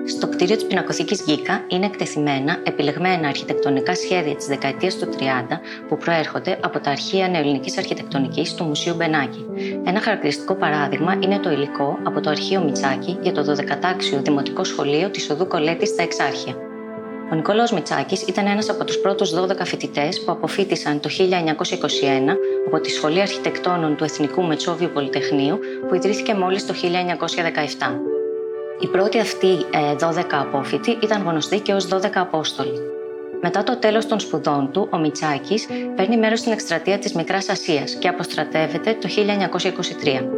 Στο κτίριο της πινακοθήκης Γκίκα είναι εκτεθειμένα επιλεγμένα αρχιτεκτονικά σχέδια της δεκαετίας του 30 που προέρχονται από τα αρχεία νεοελληνικής αρχιτεκτονικής του Μουσείου Μπενάκη. Ένα χαρακτηριστικό παράδειγμα είναι το υλικό από το αρχείο Μητσάκη για το 12άξιο Δημοτικό Σχολείο της Οδού Κολέτη στα Εξάρχεια. Ο Νικόλαος Μητσάκης ήταν ένας από τους πρώτους 12 φοιτητές που αποφοίτησαν το 1921 από τη Σχολή Αρχιτεκτόνων του Εθνικού Μετσόβιου Πολυτεχνείου, που ιδρύθηκε μόλις το 1917. Οι πρώτοι αυτοί 12 απόφοιτοι ήταν γνωστοί και ως 12 Απόστολοι. Μετά το τέλος των σπουδών του, ο Μητσάκης παίρνει μέρος στην εκστρατεία της Μικράς Ασίας και αποστρατεύεται το 1923.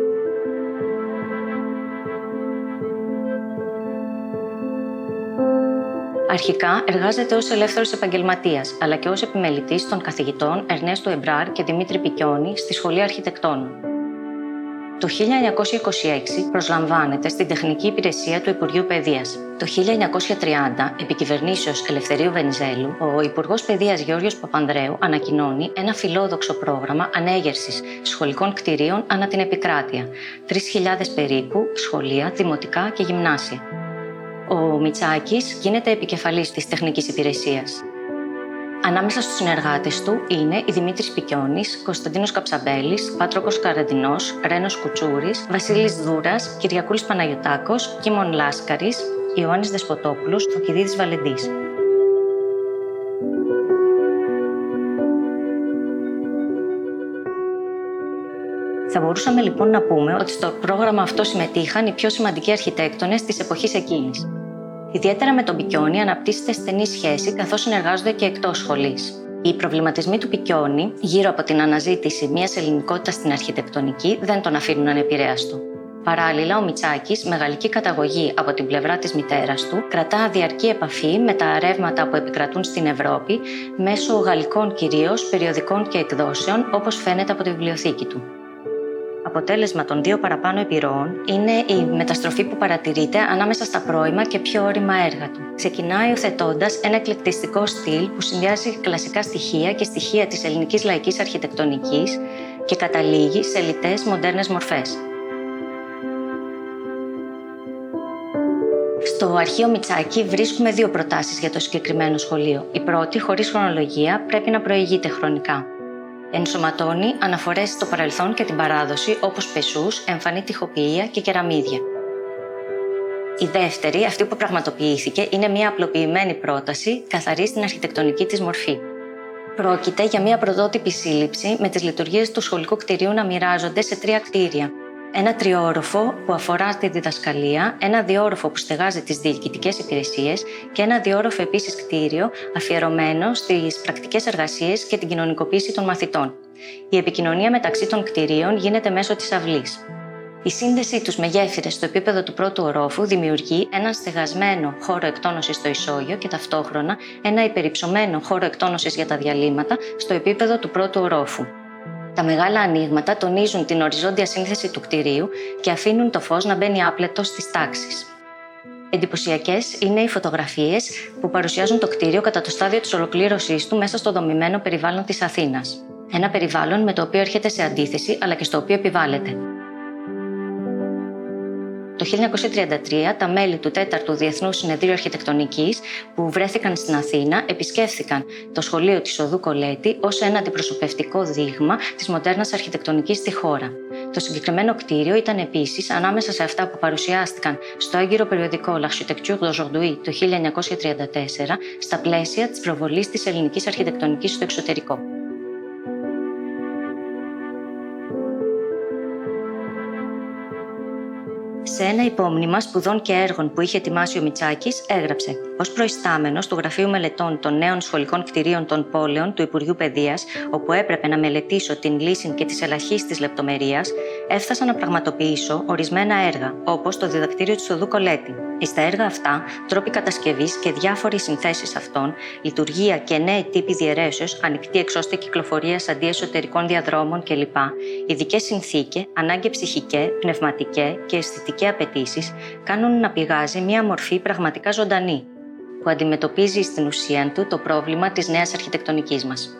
Αρχικά εργάζεται ως ελεύθερος επαγγελματίας, αλλά και ως επιμελητής των καθηγητών Ερνέστου Εμπράρ και Δημήτρη Πικιόνη στη Σχολή Αρχιτεκτόνων. Το 1926 προσλαμβάνεται στην τεχνική υπηρεσία του Υπουργείου Παιδείας. Το 1930, επί κυβερνήσεως Ελευθερίου Βενιζέλου, ο Υπουργός Παιδείας Γεώργιος Παπανδρέου ανακοινώνει ένα φιλόδοξο πρόγραμμα ανέγερσης σχολικών κτηρίων ανά την επικράτεια. 3.000 περίπου σχολεία, δημοτικά και γυμνάσια. Ο Μητσάκης γίνεται επικεφαλής της τεχνικής υπηρεσίας. Ανάμεσα στους συνεργάτες του είναι η Δημήτρης Πικιόνης, Κωνσταντίνος Καψαμπέλης, Πάτροκος Καραντινός, Ρένος Κουτσούρης, Βασίλης Δούρας, Κυριακούλης Παναγιωτάκος, Κίμων Λάσκαρης, Ιωάννης Δεσποτόπουλος, Θοκιδίδης Βαλεντής. Θα μπορούσαμε λοιπόν να πούμε ότι στο πρόγραμμα αυτό συμμετείχαν οι πιο σημαντικοί αρχιτέκτονες της εποχής εκείνης. Ιδιαίτερα με τον Πικιόνη αναπτύσσεται στενή σχέση, καθώς συνεργάζονται και εκτός σχολής. Οι προβληματισμοί του Πικιόνη γύρω από την αναζήτηση μιας ελληνικότητας στην αρχιτεκτονική δεν τον αφήνουν ανεπηρέαστο. Παράλληλα, ο Μητσάκης, με γαλλική καταγωγή από την πλευρά της μητέρας του, κρατά διαρκή επαφή με τα ρεύματα που επικρατούν στην Ευρώπη μέσω γαλλικών κυρίως περιοδικών και εκδόσεων, όπως φαίνεται από τη βιβλιοθήκη του. Αποτέλεσμα των δύο παραπάνω επιρροών είναι η μεταστροφή που παρατηρείται ανάμεσα στα πρώιμα και πιο ώριμα έργα του. Ξεκινάει υιοθετώντας ένα εκλεκτιστικό στυλ που συνδυάζει κλασικά στοιχεία και στοιχεία της ελληνικής λαϊκής αρχιτεκτονικής και καταλήγει σε λιτές μοντέρνες μορφές. Στο αρχείο Μητσάκη βρίσκουμε δύο προτάσεις για το συγκεκριμένο σχολείο. Η πρώτη, χωρίς χρονολογία, πρέπει να προηγείται χρονικά. Ενσωματώνει αναφορές στο παρελθόν και την παράδοση, όπως πεσούς, εμφανή τοιχοποιία και κεραμίδια. Η δεύτερη, αυτή που πραγματοποιήθηκε, είναι μια απλοποιημένη πρόταση, καθαρή στην αρχιτεκτονική της μορφή. Πρόκειται για μια πρωτότυπη σύλληψη με τις λειτουργίες του σχολικού κτηρίου να μοιράζονται σε 3 κτίρια. Ένα τριόροφο που αφορά τη διδασκαλία, ένα διόροφο που στεγάζει τις διοικητικές υπηρεσίες και ένα διόροφο επίσης κτίριο αφιερωμένο στις πρακτικές εργασίες και την κοινωνικοποίηση των μαθητών. Η επικοινωνία μεταξύ των κτιρίων γίνεται μέσω της αυλής. Η σύνδεσή τους με γέφυρες στο επίπεδο του πρώτου ορόφου δημιουργεί έναν στεγασμένο χώρο εκτόνωσης στο ισόγειο και ταυτόχρονα ένα υπερυψωμένο χώρο εκτόνωσης για τα διαλύματα στο επίπεδο του πρώτου ορόφου. Τα μεγάλα ανοίγματα τονίζουν την οριζόντια σύνθεση του κτηρίου και αφήνουν το φως να μπαίνει άπλετο στις τάξεις. Εντυπωσιακές είναι οι φωτογραφίες που παρουσιάζουν το κτίριο κατά το στάδιο της ολοκλήρωσής του μέσα στο δομημένο περιβάλλον της Αθήνας. Ένα περιβάλλον με το οποίο έρχεται σε αντίθεση αλλά και στο οποίο επιβάλλεται. Το 1933, τα μέλη του 4ου Διεθνούς Συνεδρίου Αρχιτεκτονικής που βρέθηκαν στην Αθήνα επισκέφθηκαν το σχολείο της Οδού Κολέτη ως ένα αντιπροσωπευτικό δείγμα της μοντέρνας αρχιτεκτονικής στη χώρα. Το συγκεκριμένο κτίριο ήταν επίσης ανάμεσα σε αυτά που παρουσιάστηκαν στο έγκυρο περιοδικό L'Architecture d'aujourd'hui το 1934 στα πλαίσια της προβολής της ελληνικής αρχιτεκτονικής στο εξωτερικό. Σε ένα υπόμνημα σπουδών και έργων που είχε ετοιμάσει ο Μητσάκης, έγραψε: «Ως προϊστάμενος του Γραφείου Μελετών των Νέων Σχολικών Κτηρίων των Πόλεων του Υπουργείου Παιδείας, όπου έπρεπε να μελετήσω την λύση και της ελαχίστης λεπτομερίας, έφτασα να πραγματοποιήσω ορισμένα έργα, όπως το διδακτήριο της Οδού Κολέτη. Στα έργα αυτά, τρόποι κατασκευής και διάφοροι συνθέσεις αυτών, λειτουργία και νέοι τύποι διαιρέσεως, ανοιχτή εξώστη κυκλοφορίας αντί εσωτερικών διαδρόμων κλπ. Ειδικές συνθήκες, ανάγκη ψυχικές, πνευματικές και αισθητικές απαιτήσεις κάνουν να πηγάζει μια μορφή πραγματικά ζωντανή, που αντιμετωπίζει στην ουσία του το πρόβλημα της νέας αρχιτεκτονικής μας».